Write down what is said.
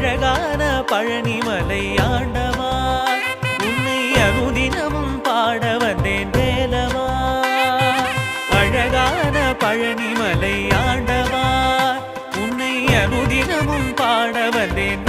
அழகான பழனிமலை ஆண்டவா உன்னை அனுதினமும் பாட வந்தேன் வேலவா அழகான பழனிமலை ஆண்டவா உன்னை அனுதினமும் பாட வந்தேன்